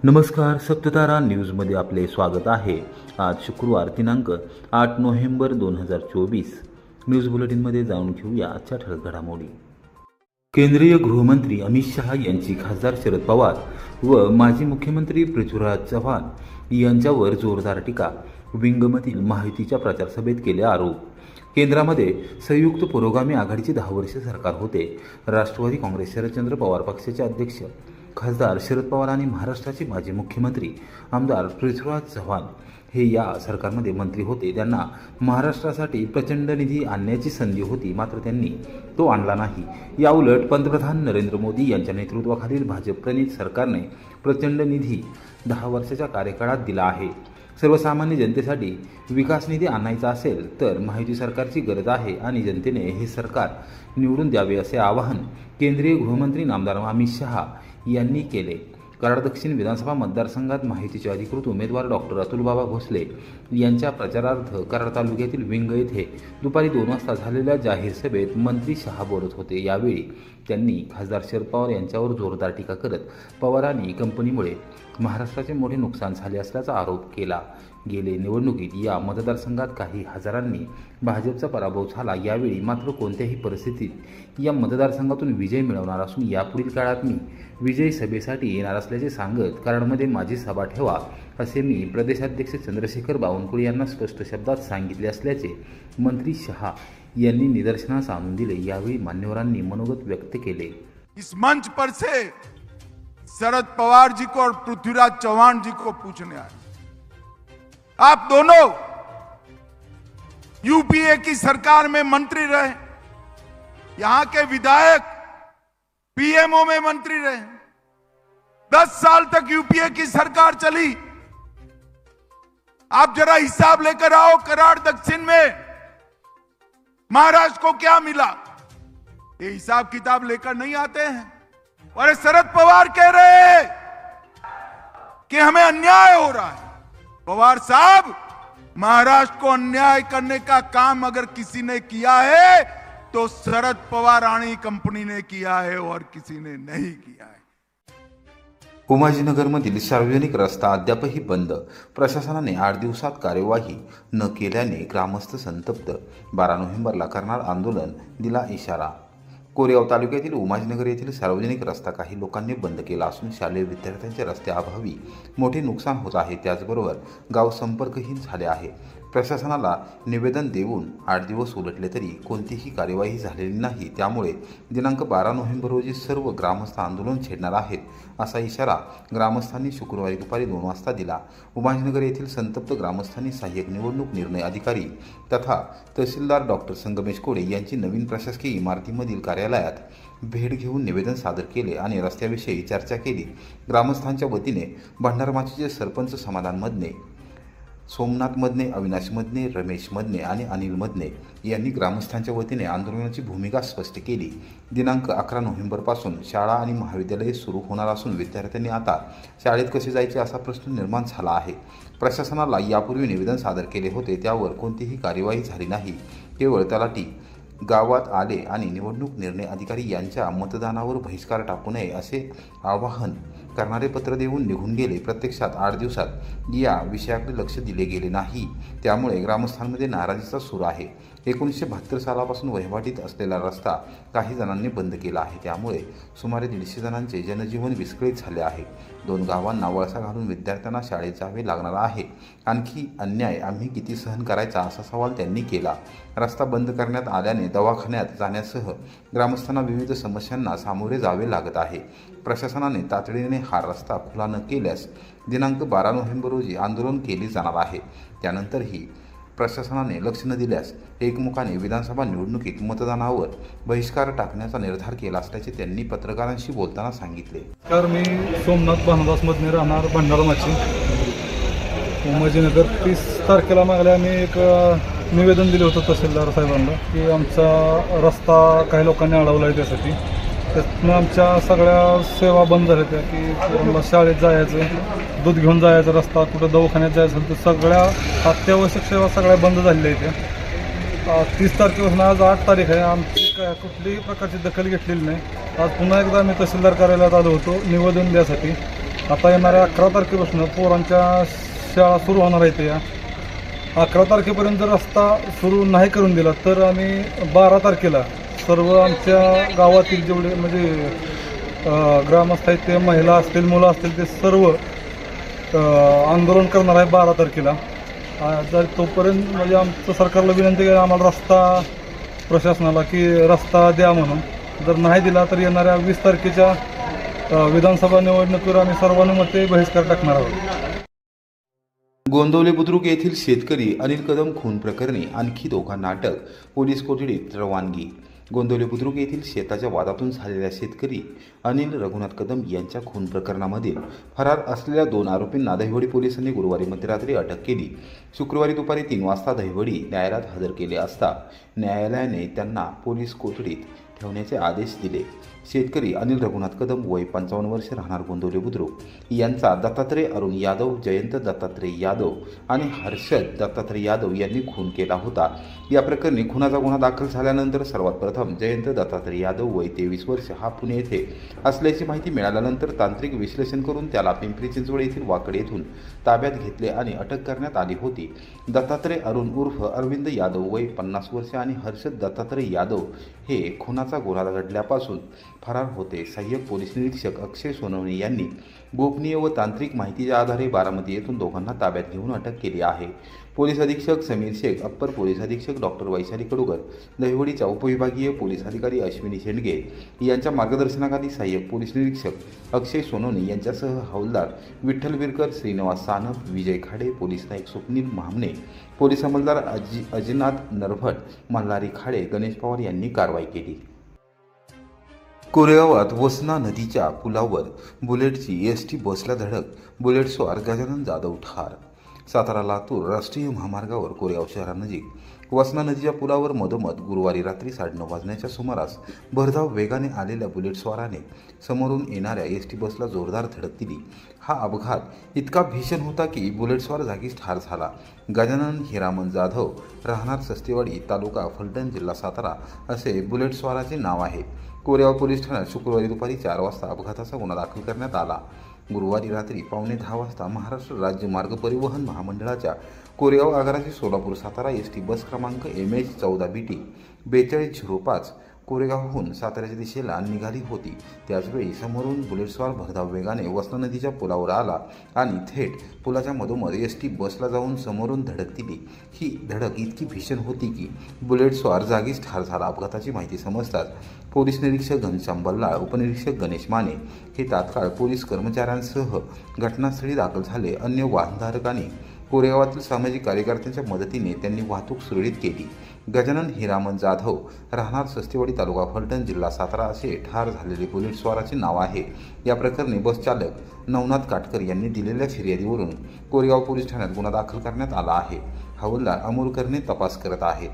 नमस्कार, सत्यतारा न्यूजमध्ये आपले स्वागत आहे। आज शुक्रवार दिनांक 8 नोव्हेंबर 2024। न्यूज बुलेटिनमध्ये जाणून घेऊया आजच्या ठळक घडामोडी। केंद्रीय गृहमंत्री अमित शहा यांची खासदार शरद पवार व माजी मुख्यमंत्री पृथ्वीराज चव्हाण यांच्यावर जोरदार टीका। विंगमधील महायुतीच्या प्रचार सभेत केले आरोप। केंद्रामध्ये संयुक्त पुरोगामी आघाडीचे 10 वर्ष सरकार होते। राष्ट्रवादी काँग्रेस शरदचंद्र पवार पक्षाचे अध्यक्ष खासदार शरद पवार आणि महाराष्ट्राचे माजी मुख्यमंत्री आमदार पृथ्वीराज चव्हाण हे या सरकारमध्ये मंत्री होते। त्यांना महाराष्ट्रासाठी प्रचंड निधी आणण्याची संधी होती, मात्र त्यांनी तो आणला नाही। याउलट पंतप्रधान नरेंद्र मोदी यांच्या नेतृत्वाखालील भाजप प्रणित सरकारने प्रचंड निधी 10 वर्षाच्या कार्यकाळात दिला आहे। सर्वसामान्य जनतेसाठी विकास निधी आणायचा असेल तर महायुती सरकारची गरज आहे आणि जनतेने हे सरकार निवडून द्यावे असे आवाहन केंद्रीय गृहमंत्री नामदार अमित शहा यांनी केले। कराड दक्षिण विधानसभा मतदारसंघात महायुतीचे अधिकृत उमेदवार डॉक्टर अतुलबाबा भोसले यांच्या प्रचारार्थ कराड तालुक्यातील विंग येथे दुपारी 2 वाजता झालेल्या जाहीर सभेत मंत्री शहा बोलत होते। यावेळी त्यांनी खासदार शरद पवार यांच्यावर जोरदार टीका करत पवारांनी कंपनीमुळे महाराष्ट्राचे मोठे नुकसान झाले असल्याचा आरोप केला। गेले निवडणुकीत या मतदारसंघात काही हजारांनी भाजपचा पराभव झाला। यावेळी मात्र कोणत्याही परिस्थितीत या मतदारसंघातून विजय मिळवणार असून यापुढील काळात मी विजयी सभेसाठी येणार असल्याचे सांगत कराडमध्ये माझी सभा ठेवा असे मी प्रदेशाध्यक्ष चंद्रशेखर बावनकुळे यांना स्पष्ट शब्दात सांगितले असल्याचे मंत्री शहा यांनी निदर्शनास आणून दिले। यावेळी मान्यवरांनी मनोगत व्यक्त केले। इस मंच पर से शरद पवार जी को और पृथ्वीराज चौहान जी को पूछने आए, आप दोनों यूपीए की सरकार में मंत्री रहे, यहां के विधायक पीएमओ में मंत्री रहे, 10 साल तक यूपीए की सरकार चली। आप जरा हिसाब लेकर आओ, कराड़ दक्षिण में महाराष्ट्र को क्या मिला, ये हिसाब किताब लेकर नहीं आते हैं। और शरद पवार कह रहे हैं कि हमें अन्याय हो रहा है। पवार साहब, महाराष्ट्र को अन्याय करने का काम अगर किसी ने किया है तो शरद पवार आणि कंपनी ने किया है और किसी ने नहीं किया है। उमाजीनगरमधील सार्वजनिक रस्ता अद्यापही बंद। प्रशासनाने 8 दिवसात कार्यवाही न केल्याने ग्रामस्थ संतप्त। 12 नोव्हेंबरला करणार आंदोलन, दिला इशारा। कोरेगाव तालुक्यातील उमाजीनगर येथील सार्वजनिक रस्ता काही लोकांनी बंद केला असून शालेय विद्यार्थ्यांच्या रस्त्याअभावी मोठे नुकसान होत आहे। त्याचबरोबर गाव संपर्कहीन झाले आहे। प्रशासनाला निवेदन देऊन 8 दिवस उलटले तरी कोणतीही कार्यवाही झालेली नाही। त्यामुळे दिनांक 12 नोव्हेंबर रोजी सर्व ग्रामस्थ आंदोलन छेडणार आहेत असा इशारा ग्रामस्थांनी शुक्रवारी दुपारी 2 वाजता दिला। उमाजीनगर येथील संतप्त ग्रामस्थांनी सहाय्यक निवडणूक निर्णय अधिकारी तथा तहसीलदार डॉक्टर संगमेश कोडे यांची नवीन प्रशासकीय इमारतीमधील कार्यालयात भेट घेऊन निवेदन सादर केले आणि रस्त्याविषयी चर्चा केली। ग्रामस्थांच्या वतीने भंडारमाचीचे सरपंच समाधान मदने, सोमनाथ मदने, अविनाश मदने, रमेश मदने आणि अनिल मदने यांनी ग्रामस्थांच्या वतीने आंदोलनाची भूमिका स्पष्ट केली। दिनांक 11 नोव्हेंबरपासून शाळा आणि महाविद्यालये सुरू होणार असून विद्यार्थ्यांनी आता शाळेत कसे जायचे असा प्रश्न निर्माण झाला आहे। प्रशासनाला यापूर्वी निवेदन सादर केले होते, त्यावर कोणतीही कार्यवाही झाली नाही। केवळ तलाठी गावात आले आणि निवडणूक निर्णय अधिकारी यांच्या मतदानावर बहिष्कार टाकू नये असे आवाहन करणारे पत्र देऊन निघून गेले। प्रत्यक्षात 8 दिवसात या विषयाकडे लक्ष दिले गेले नाही, त्यामुळे ग्रामस्थांमध्ये नाराजीचा सूर आहे। 1972 सालापासून वहिवाटीत असलेला रस्ता काही जणांनी बंद केला आहे, त्यामुळे सुमारे 150 जणांचे जनजीवन विस्कळीत झाले आहे। 2 गावांना वळसा घालून विद्यार्थ्यांना शाळेत जावे लागणार आहे। आणखी अन्याय आम्ही किती सहन करायचा असा सवाल त्यांनी केला। रस्ता बंद करण्यात आल्याने दवाखान्यात जाण्यासह ग्रामस्थांना विविध समस्यांना सामोरे जावे लागत आहे। प्रशासनाने तातडीने हा रस्ता खुला न केल्यास दिनांक 12 नोव्हेंबर रोजी आंदोलन केले जाणार आहे। त्यानंतरही प्रशासनाने लक्ष न दिल्यास एकमुखाने विधानसभा निवडणुकीत मतदानावर बहिष्कार टाकण्याचा निर्धार केला असल्याचे त्यांनी पत्रकारांशी बोलताना सांगितले। तर मी सोमनाथ भानुदास मदने, राहणार भंडारमाची, उमाजीनगर। 30 तारखेला मागल्या आम्ही एक निवेदन दिलं होतं तहसीलदार साहेबांना की आमचा रस्ता काही लोकांनी अडवला आहे, त्यातून आमच्या सगळ्या सेवा बंद झाल्या त्या की शाळेत जायचं, दूध घेऊन जायचं, रस्ता कुठं दवाखान्यात जायचं तर सगळ्या अत्यावश्यक सेवा सगळ्या बंद झालेल्या आहेत त्या। 30 तारखेपासून आज 8 तारीख आहे, आमची काय कुठलीही प्रकारची दखल घेतलेली नाही। आज पुन्हा एकदा आम्ही तहसीलदार कार्यालयात आलो होतो निवेदन द्यासाठी आता येणाऱ्या 11 तारखेपासून पोरांच्या शाळा सुरू होणार आहेत. या 11 तारखेपर्यंत जर रस्ता सुरू नाही करून दिला तर आम्ही 12 तारखेला सर्व आमच्या गावातील जेवढे म्हणजे ग्रामस्थ आहेत, ते महिला असतील, मुलं असतील, ते सर्व आंदोलन करणार आहे 12 तारखेला. जर तोपर्यंत म्हणजे आमचं सरकारला विनंती आहे आम्हाला रस्ता, प्रशासनाला की रस्ता द्या म्हणून. जर नाही दिला तर येणाऱ्या 20 तारखेच्या विधानसभा निवडणुकीवर आम्ही सर्वानुमते बहिष्कार टाकणार आहोत. गोंदवले बुद्रुक येथील शेतकरी अनिल कदम खून प्रकरणी आणखी दोघांना अटक, पोलीस कोठडीत रवानगी. गोंदवले बुद्रुक येथील शेताच्या वादातून झालेल्या शेतकरी अनिल रघुनाथ कदम यांच्या खून प्रकरणामधील फरार असलेल्या 2 आरोपींना दहिवडी पोलिसांनी गुरुवारी मध्यरात्री अटक केली. शुक्रवारी दुपारी 3 वाजता दहिवडी न्यायालयात हजर केले असता न्यायालयाने त्यांना पोलीस कोठडीत ठेवण्याचे आदेश दिले. शेतकरी अनिल रघुनाथ कदम वय 55 वर्ष, राहणार गोंदवले बुद्रुक यांचा दत्तात्रय अरुण यादव, जयंत दत्तात्रय यादव आणि हर्षद दत्तात्रय यादव यांनी खून केला होता. या प्रकरणी खुनाचा गुन्हा दाखल झाल्यानंतर सर्वात प्रथम जयंत दत्तात्रय यादव वय 23 वर्ष हा पुणे येथे असल्याची माहिती मिळाल्यानंतर तांत्रिक विश्लेषण करून त्याला पिंपरी चिंचवड येथील वाकड येथून ताब्यात घेतले आणि अटक करण्यात आली होती. दत्तात्रय अरुण उर्फ अरविंद यादव वय 50 वर्ष आणि हर्षद दत्तात्रय यादव हे खुनाचा गुन्हा घडल्यापासून फरार होते. सहाय्यक पोलीस निरीक्षक अक्षय सोनवणे यांनी गोपनीय व तांत्रिक माहितीच्या आधारे बारामती येथून दोघांना ताब्यात घेऊन अटक केली आहे. पोलीस अधीक्षक समीर शेख, अप्पर पोलीस अधीक्षक डॉक्टर वैशाली कडुगर, दहिवडीच्या उपविभागीय पोलीस अधिकारी अश्विनी शेंडगे यांच्या मार्गदर्शनाखाली सहाय्यक पोलीस निरीक्षक अक्षय सोनवणे यांच्यासह हवालदार विठ्ठल विरकर, श्रीनिवास सानप, विजय खाडे, पोलीस नाईक स्वप्नील महामने, पोलीस अंमलदार अजिनाथ नरभट, मल्हारी खाडे, गणेश पवार यांनी कारवाई केली. कोरेगावात वसना नदीच्या पुलावर बुलेटची एसटी बसला धडक, बुलेटस्वार गजानन जाधव ठार. सातारा लातूर राष्ट्रीय महामार्गावर कोरेगाव शहरानजीक वसना नदीच्या पुलावर मधोमध गुरुवारी रात्री 9:30 वाजण्याच्या सुमारास भरधाव वेगाने आलेल्या बुलेटस्वाराने समोरून येणाऱ्या एसटी बसला जोरदार धडक दिली. हा अपघात इतका भीषण होता की बुलेटस्वार जागीच ठार झाला. गजानन हिरामन जाधव, राहणार सस्तेवाडी, तालुका फलटण, जिल्हा सातारा असे बुलेटस्वाराचे नाव आहे. कोरेगाव पोलीस ठाण्यात शुक्रवारी दुपारी 4 वाजता अपघाताचा गुन्हा दाखल करण्यात आला. गुरुवारी रात्री 9:15 वाजता महाराष्ट्र राज्य मार्ग परिवहन महामंडळाच्या कोरेगाव आगाराची सोलापूर सातारा एसटी बस क्रमांक MH14BT 4205 कोरेगावहून साताऱ्याच्या दिशेला निघाली होती. त्याचवेळी समोरून बुलेटस्वार भरधाव वेगाने वसना नदीच्या पुलावर आला आणि थेट पुलाच्या मधोमध एसटी बसला जाऊन समोरून धडक दिली. ही धडक इतकी भीषण होती की बुलेटस्वार जागीच ठार झाला. अपघाताची माहिती समजताच पोलीस निरीक्षक घनश्याम बल्लाळ, उपनिरीक्षक गणेश माने हे तात्काळ पोलीस कर्मचाऱ्यांसह घटनास्थळी दाखल झाले. अन्य वाहनधारकांनी कोरेगावातील सामाजिक कार्यकर्त्यांच्या मदतीने त्यांनी वाहतूक सुरळीत केली. गजानन हिरामन जाधव, राहणार सस्तेवाडी, तालुका फलटण, जिल्हा सातारा असे ठार झालेले बुलेटस्वाराचे नाव आहे. या प्रकरणी बस चालक नवनाथ काटकर यांनी दिलेल्या फिर्यादीवरून कोरेगाव पोलीस ठाण्यात गुन्हा दाखल करण्यात आला आहे. हवालदार अमोल करणे तपास करत आहेत.